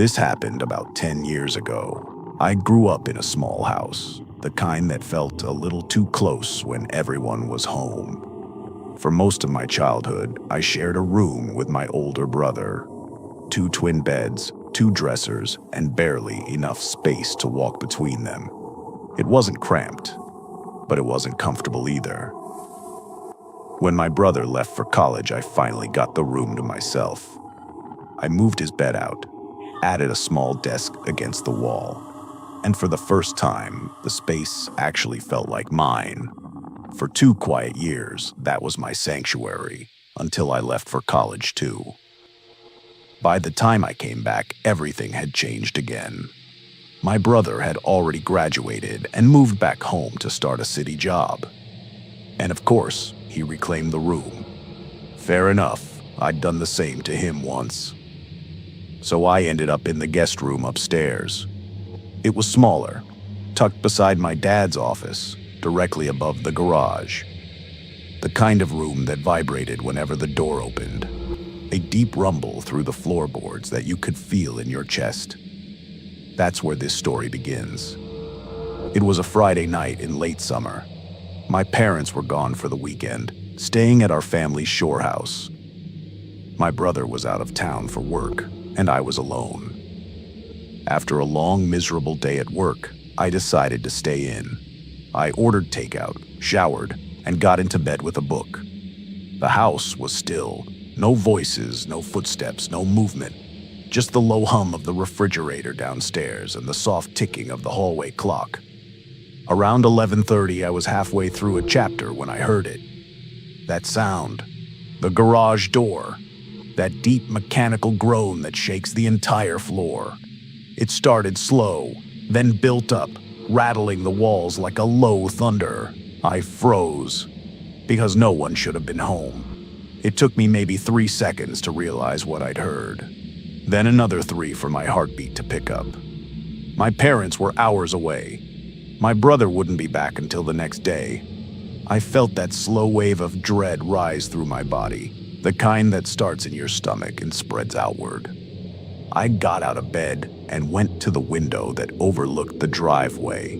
This happened about 10 years ago. I grew up in a small house, the kind that felt a little too close when everyone was home. For most of my childhood, I shared a room with my older brother. 2 twin beds, 2 dressers, and barely enough space to walk between them. It wasn't cramped, but it wasn't comfortable either. When my brother left for college, I finally got the room to myself. I moved his bed out, added a small desk against the wall, and for the first time, the space actually felt like mine. For 2 quiet years, that was my sanctuary, until I left for college too. By the time I came back, everything had changed again. My brother had already graduated and moved back home to start a city job. And of course, he reclaimed the room. Fair enough, I'd done the same to him once. So I ended up in the guest room upstairs. It was smaller, tucked beside my dad's office, directly above the garage. The kind of room that vibrated whenever the door opened. A deep rumble through the floorboards that you could feel in your chest. That's where this story begins. It was a Friday night in late summer. My parents were gone for the weekend, staying at our family's shore house. My brother was out of town for work, and I was alone. After a long, miserable day at work, I decided to stay in. I ordered takeout, showered, and got into bed with a book. The house was still. No voices, no footsteps, no movement. Just the low hum of the refrigerator downstairs and the soft ticking of the hallway clock. Around 11:30, I was halfway through a chapter when I heard it. That sound. The garage door. That deep mechanical groan that shakes the entire floor. It started slow, then built up, rattling the walls like a low thunder. I froze, because no one should have been home. It took me maybe 3 seconds to realize what I'd heard. Then another 3 for my heartbeat to pick up. My parents were hours away. My brother wouldn't be back until the next day. I felt that slow wave of dread rise through my body, the kind that starts in your stomach and spreads outward. I got out of bed and went to the window that overlooked the driveway.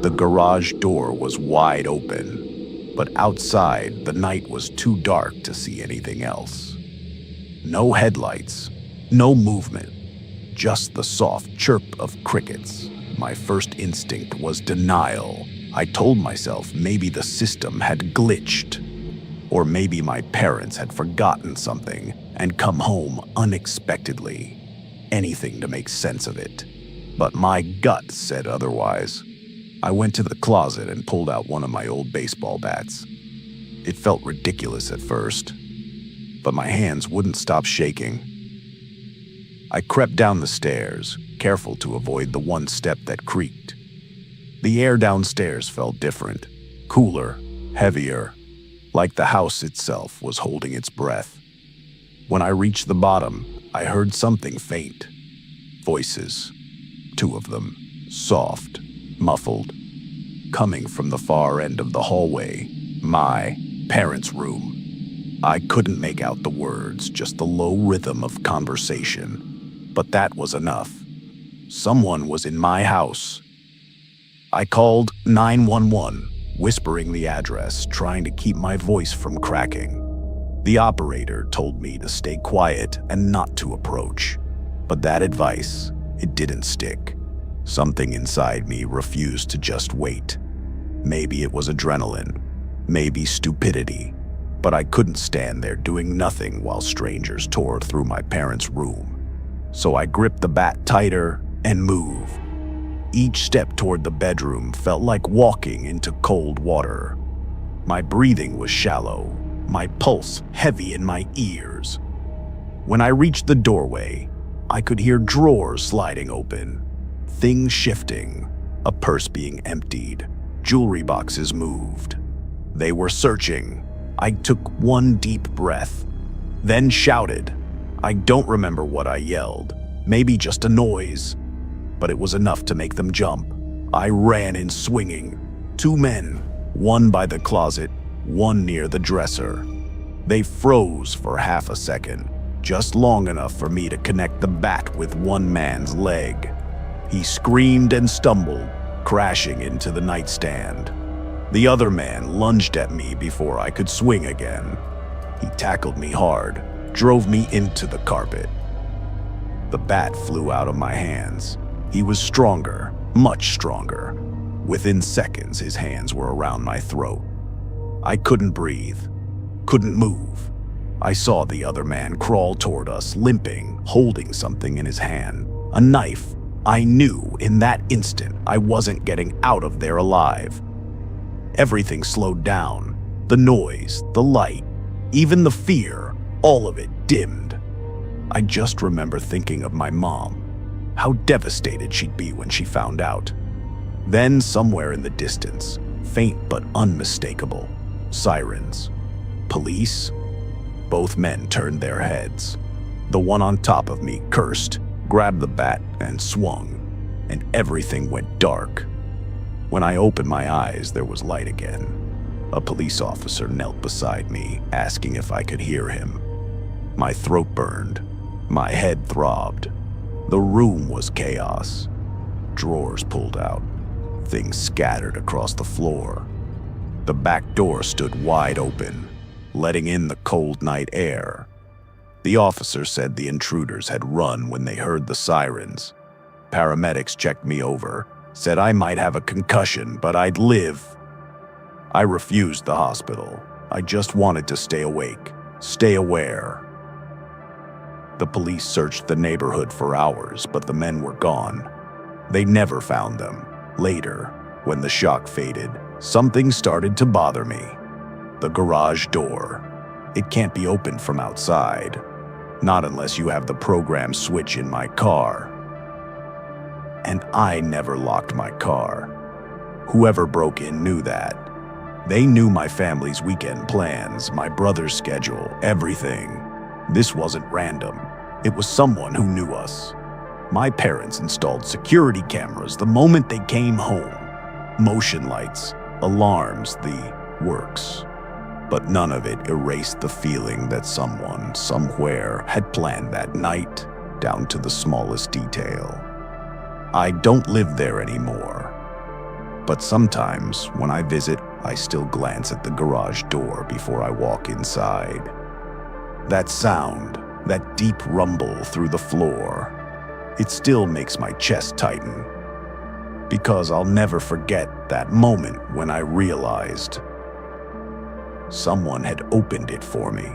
The garage door was wide open. But outside, the night was too dark to see anything else. No headlights, no movement, just the soft chirp of crickets. My first instinct was denial. I told myself maybe the system had glitched, or maybe my parents had forgotten something and come home unexpectedly. Anything to make sense of it. But my gut said otherwise. I went to the closet and pulled out one of my old baseball bats. It felt ridiculous at first, but my hands wouldn't stop shaking. I crept down the stairs, careful to avoid the one step that creaked. The air downstairs felt different, cooler, heavier, like the house itself was holding its breath. When I reached the bottom, I heard something faint. Voices. 2 of them, soft, muffled, coming from the far end of the hallway, my parents' room. I couldn't make out the words, just the low rhythm of conversation. But that was enough. Someone was in my house. I called 911, whispering the address, trying to keep my voice from cracking. The operator told me to stay quiet and not to approach. But that advice, it didn't stick. Something inside me refused to just wait. Maybe it was adrenaline, maybe stupidity, but I couldn't stand there doing nothing while strangers tore through my parents' room. So I gripped the bat tighter and moved. Each step toward the bedroom felt like walking into cold water. My breathing was shallow, my pulse heavy in my ears. When I reached the doorway, I could hear drawers sliding open. Things shifting, a purse being emptied, jewelry boxes moved. They were searching. I took one deep breath, then shouted. I don't remember what I yelled, maybe just a noise, but it was enough to make them jump. I ran in swinging. 2 men, one by the closet, one near the dresser. They froze for half a second, just long enough for me to connect the bat with one man's leg. He screamed and stumbled, crashing into the nightstand. The other man lunged at me before I could swing again. He tackled me hard, drove me into the carpet. The bat flew out of my hands. He was stronger, much stronger. Within seconds, his hands were around my throat. I couldn't breathe, couldn't move. I saw the other man crawl toward us, limping, holding something in his hand, a knife. I knew in that instant I wasn't getting out of there alive. Everything slowed down. The noise, the light, even the fear, all of it dimmed. I just remember thinking of my mom, how devastated she'd be when she found out. Then somewhere in the distance, faint but unmistakable, sirens. Police? Both men turned their heads. The one on top of me cursed, grabbed the bat, and swung, and everything went dark. When I opened my eyes, there was light again. A police officer knelt beside me, asking if I could hear him. My throat burned. My head throbbed. The room was chaos. Drawers pulled out. Things scattered across the floor. The back door stood wide open, letting in the cold night air. The officer said the intruders had run when they heard the sirens. Paramedics checked me over, said I might have a concussion, but I'd live. I refused the hospital. I just wanted to stay awake, stay aware. The police searched the neighborhood for hours, but the men were gone. They never found them. Later, when the shock faded, something started to bother me. The garage door. It can't be opened from outside. Not unless you have the program switch in my car. And I never locked my car. Whoever broke in knew that. They knew my family's weekend plans, my brother's schedule, everything. This wasn't random. It was someone who knew us. My parents installed security cameras the moment they came home. Motion lights, alarms, the works. But none of it erased the feeling that someone, somewhere, had planned that night, down to the smallest detail. I don't live there anymore. But sometimes, when I visit, I still glance at the garage door before I walk inside. That sound, that deep rumble through the floor, it still makes my chest tighten. Because I'll never forget that moment when I realized someone had opened it for me.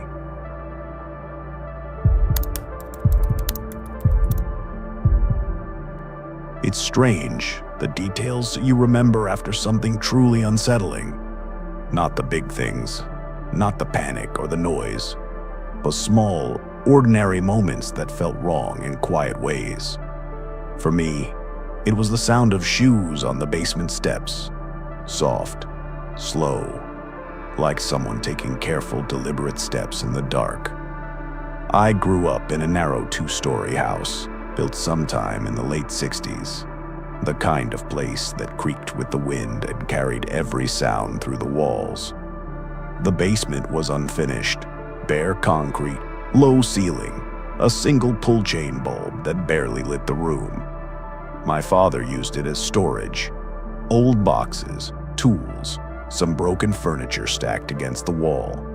It's strange, the details you remember after something truly unsettling. Not the big things, not the panic or the noise, but small, ordinary moments that felt wrong in quiet ways. For me, it was the sound of shoes on the basement steps. Soft, slow, like someone taking careful, deliberate steps in the dark. I grew up in a narrow two-story house, built sometime in the late 60s. The kind of place that creaked with the wind and carried every sound through the walls. The basement was unfinished, bare concrete, low ceiling, a single pull-chain bulb that barely lit the room. My father used it as storage. Old boxes, tools, some broken furniture stacked against the wall.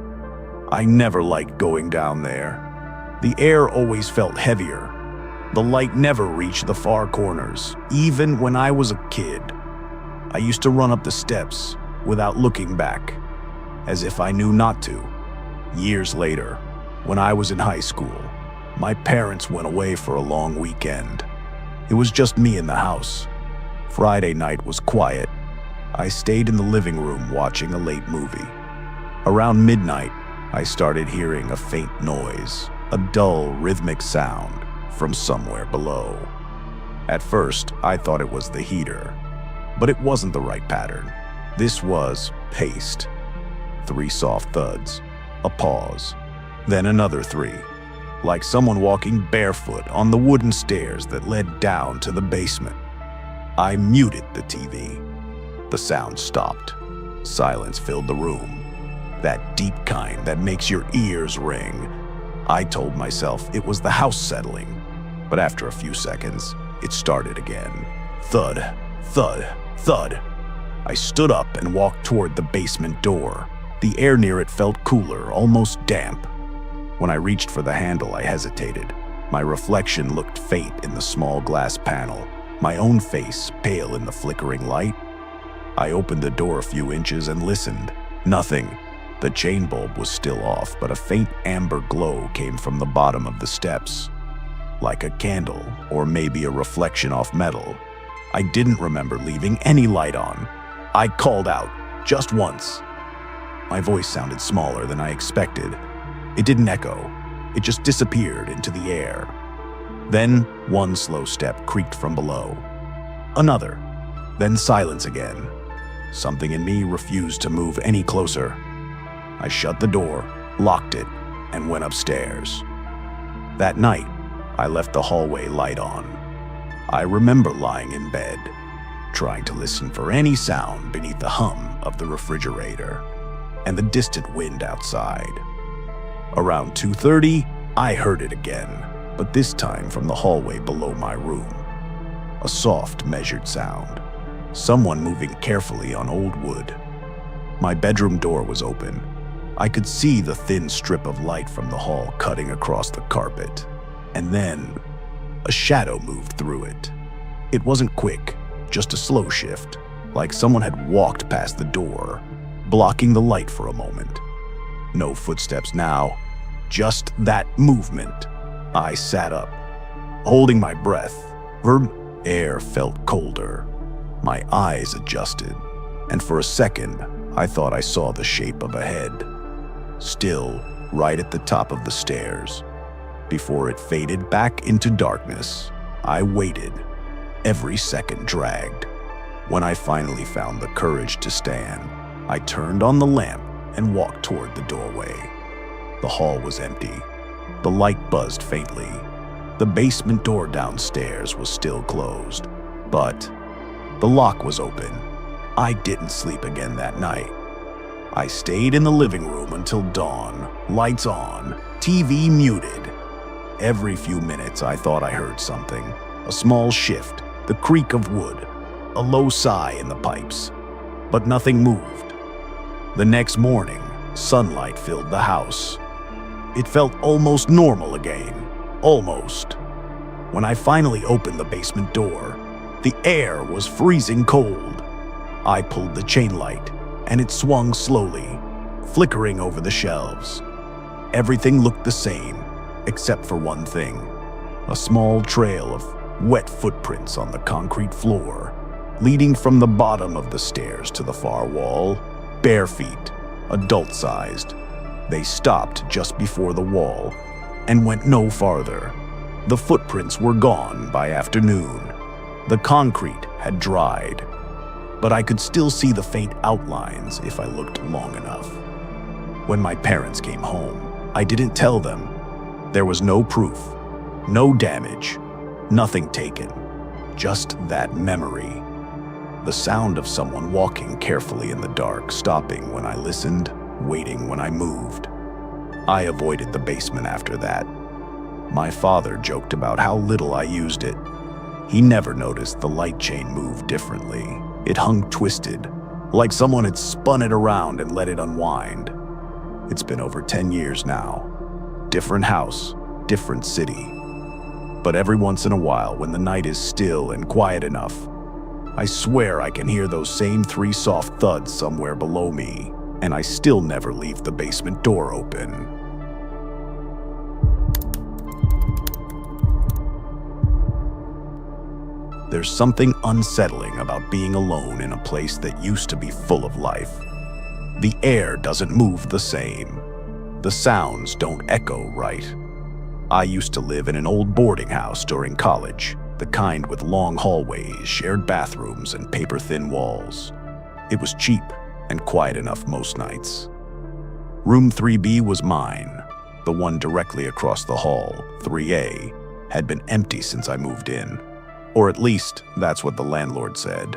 I never liked going down there. The air always felt heavier. The light never reached the far corners, even when I was a kid. I used to run up the steps without looking back, as if I knew not to. Years later, when I was in high school, my parents went away for a long weekend. It was just me in the house. Friday night was quiet. I stayed in the living room watching a late movie. Around midnight, I started hearing a faint noise, a dull, rhythmic sound from somewhere below. At first, I thought it was the heater, but it wasn't the right pattern. This was paced. 3 soft thuds, a pause, then another 3, like someone walking barefoot on the wooden stairs that led down to the basement. I muted the TV. The sound stopped. Silence filled the room. That deep kind that makes your ears ring. I told myself it was the house settling, but after a few seconds, it started again. Thud, thud, thud. I stood up and walked toward the basement door. The air near it felt cooler, almost damp. When I reached for the handle, I hesitated. My reflection looked faint in the small glass panel, my own face pale in the flickering light. I opened the door a few inches and listened. Nothing. The chain bulb was still off, but a faint amber glow came from the bottom of the steps. Like a candle, or maybe a reflection off metal. I didn't remember leaving any light on. I called out, just once. My voice sounded smaller than I expected. It didn't echo. It just disappeared into the air. Then one slow step creaked from below. Another. Then silence again. Something in me refused to move any closer. I shut the door, locked it, and went upstairs. That night, I left the hallway light on. I remember lying in bed, trying to listen for any sound beneath the hum of the refrigerator and the distant wind outside. Around 2:30, I heard it again, but this time from the hallway below my room. A soft, measured sound. Someone moving carefully on old wood. My bedroom door was open. I could see the thin strip of light from the hall cutting across the carpet. And then, a shadow moved through it. It wasn't quick, just a slow shift, like someone had walked past the door, blocking the light for a moment. No footsteps now, just that movement. I sat up, holding my breath. Air felt colder. My eyes adjusted, and for a second, I thought I saw the shape of a head. Still, right at the top of the stairs. Before it faded back into darkness, I waited. Every second dragged. When I finally found the courage to stand, I turned on the lamp and walked toward the doorway. The hall was empty. The light buzzed faintly. The basement door downstairs was still closed, but the lock was open. I didn't sleep again that night. I stayed in the living room until dawn, lights on, TV muted. Every few minutes I thought I heard something, a small shift, the creak of wood, a low sigh in the pipes, but nothing moved. The next morning, sunlight filled the house. It felt almost normal again, almost. When I finally opened the basement door, the air was freezing cold. I pulled the chain light, and it swung slowly, flickering over the shelves. Everything looked the same, except for one thing. A small trail of wet footprints on the concrete floor, leading from the bottom of the stairs to the far wall. Bare feet, adult-sized. They stopped just before the wall and went no farther. The footprints were gone by afternoon. The concrete had dried, but I could still see the faint outlines if I looked long enough. When my parents came home, I didn't tell them. There was no proof, no damage, nothing taken, just that memory. The sound of someone walking carefully in the dark, stopping when I listened, waiting when I moved. I avoided the basement after that. My father joked about how little I used it. He never noticed the light chain moved differently. It hung twisted, like someone had spun it around and let it unwind. It's been over 10 years now. Different house, different city. But every once in a while, when the night is still and quiet enough, I swear I can hear those same 3 soft thuds somewhere below me, and I still never leave the basement door open. There's something unsettling about being alone in a place that used to be full of life. The air doesn't move the same. The sounds don't echo right. I used to live in an old boarding house during college, the kind with long hallways, shared bathrooms, and paper-thin walls. It was cheap and quiet enough most nights. Room 3B was mine. The one directly across the hall, 3A, had been empty since I moved in. Or at least, that's what the landlord said.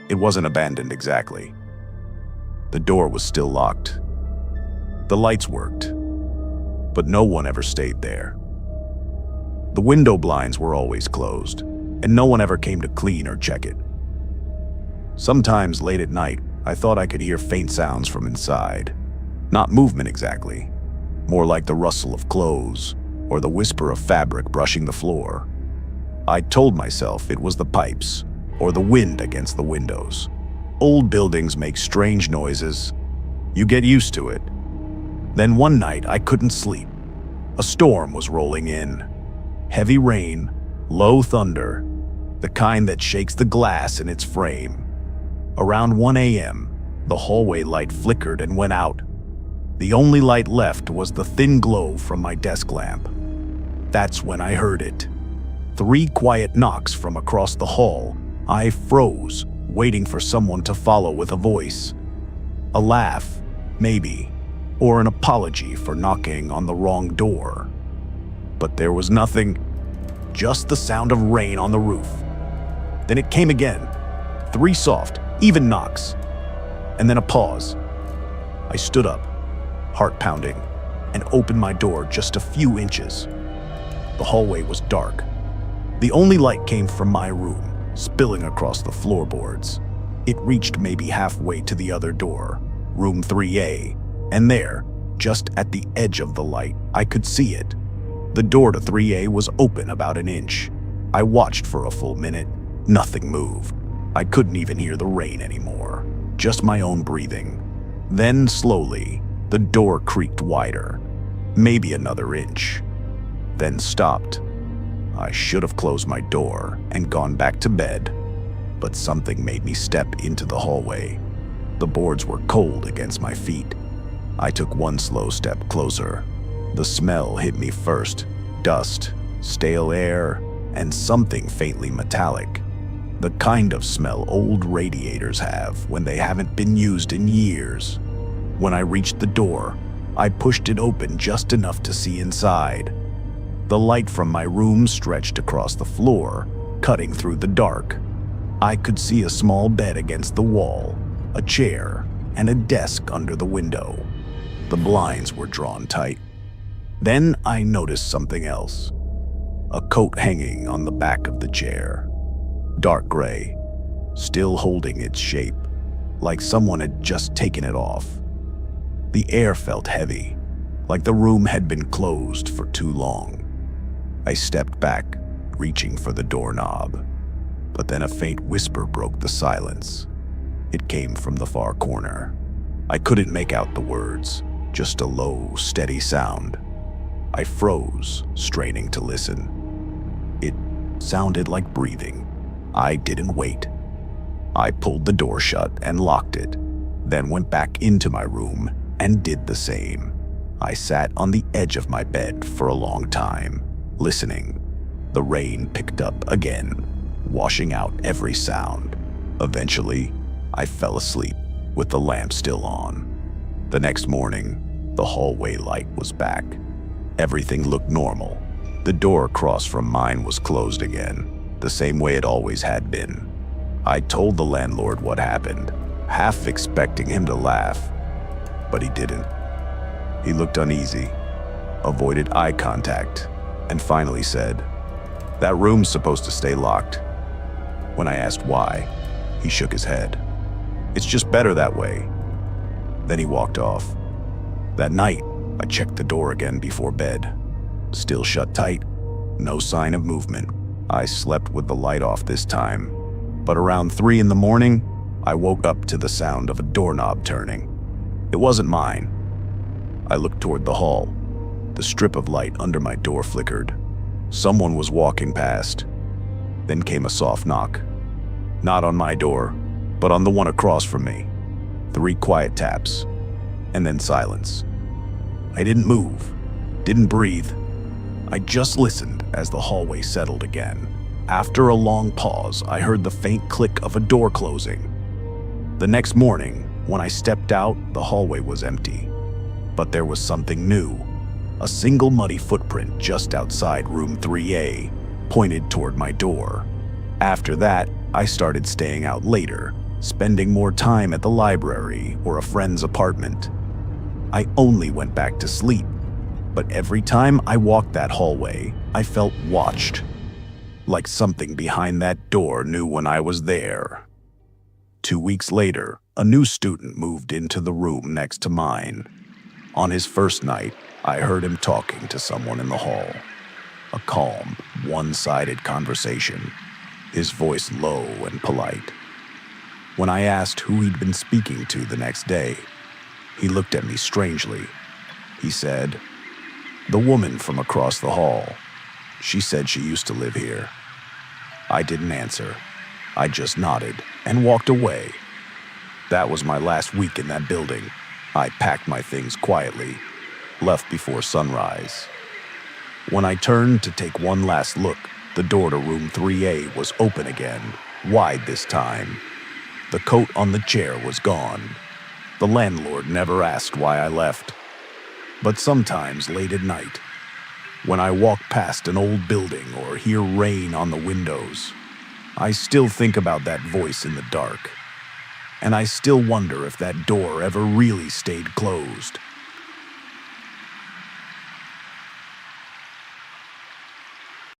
It wasn't abandoned exactly. The door was still locked. The lights worked. but no one ever stayed there. The window blinds were always closed, and no one ever came to clean or check it. Sometimes late at night, I thought I could hear faint sounds from inside. Not movement exactly, more like the rustle of clothes or the whisper of fabric brushing the floor. I told myself it was the pipes or the wind against the windows. Old buildings make strange noises. You get used to it. Then one night I couldn't sleep. A storm was rolling in. Heavy rain, low thunder, the kind that shakes the glass in its frame. Around 1 a.m., the hallway light flickered and went out. The only light left was the thin glow from my desk lamp. That's when I heard it. 3 quiet knocks from across the hall. I froze, waiting for someone to follow with a voice. A laugh, maybe, or an apology for knocking on the wrong door. But there was nothing, just the sound of rain on the roof. Then it came again, 3 soft, even knocks, and then a pause. I stood up, heart pounding, and opened my door just a few inches. The hallway was dark. The only light came from my room, spilling across the floorboards. It reached maybe halfway to the other door, room 3A, and there, just at the edge of the light, I could see it. The door to 3A was open about an inch. I watched for a full minute. Nothing moved. I couldn't even hear the rain anymore, just my own breathing. Then slowly, the door creaked wider, maybe another inch, then stopped. I should have closed my door and gone back to bed, but something made me step into the hallway. The boards were cold against my feet. I took one slow step closer. The smell hit me first, dust, stale air, and something faintly metallic. The kind of smell old radiators have when they haven't been used in years. When I reached the door, I pushed it open just enough to see inside. The light from my room stretched across the floor, cutting through the dark. I could see a small bed against the wall, a chair, and a desk under the window. The blinds were drawn tight. Then I noticed something else. A coat hanging on the back of the chair. Dark gray, still holding its shape, like someone had just taken it off. The air felt heavy, like the room had been closed for too long. I stepped back, reaching for the doorknob, but then a faint whisper broke the silence. It came from the far corner. I couldn't make out the words, just a low, steady sound. I froze, straining to listen. It sounded like breathing. I didn't wait. I pulled the door shut and locked it, then went back into my room and did the same. I sat on the edge of my bed for a long time, listening. The rain picked up again, washing out every sound. Eventually, I fell asleep with the lamp still on. The next morning, the hallway light was back. Everything looked normal. The door across from mine was closed again, the same way it always had been. I told the landlord what happened, half expecting him to laugh, but he didn't. He looked uneasy, avoided eye contact, and finally said, "That room's supposed to stay locked." When I asked why, he shook his head. "It's just better that way." Then he walked off. That night, I checked the door again before bed. Still shut tight, no sign of movement. I slept with the light off this time, but around 3 in the morning, I woke up to the sound of a doorknob turning. It wasn't mine. I looked toward the hall. The strip of light under my door flickered. Someone was walking past. Then came a soft knock. Not on my door, but on the one across from me. 3 quiet taps, and then silence. I didn't move, didn't breathe. I just listened as the hallway settled again. After a long pause, I heard the faint click of a door closing. The next morning, when I stepped out, the hallway was empty. But there was something new. A single muddy footprint just outside room 3A, pointed toward my door. After that, I started staying out later, spending more time at the library or a friend's apartment. I only went back to sleep But every time I walked that hallway, I felt watched. Like something behind that door knew when I was there. 2 weeks later, a new student moved into the room next to mine. On his first night, I heard him talking to someone in the hall. A calm, one-sided conversation, his voice low and polite. When I asked who he'd been speaking to the next day, he looked at me strangely. He said, "The woman from across the hall. She said she used to live here." I didn't answer. I just nodded and walked away. That was my last week in that building. I packed my things quietly, left before sunrise. When I turned to take one last look, the door to room 3A was open again, wide this time. The coat on the chair was gone. The landlord never asked why I left. But sometimes late at night, when I walk past an old building or hear rain on the windows, I still think about that voice in the dark. And I still wonder if that door ever really stayed closed.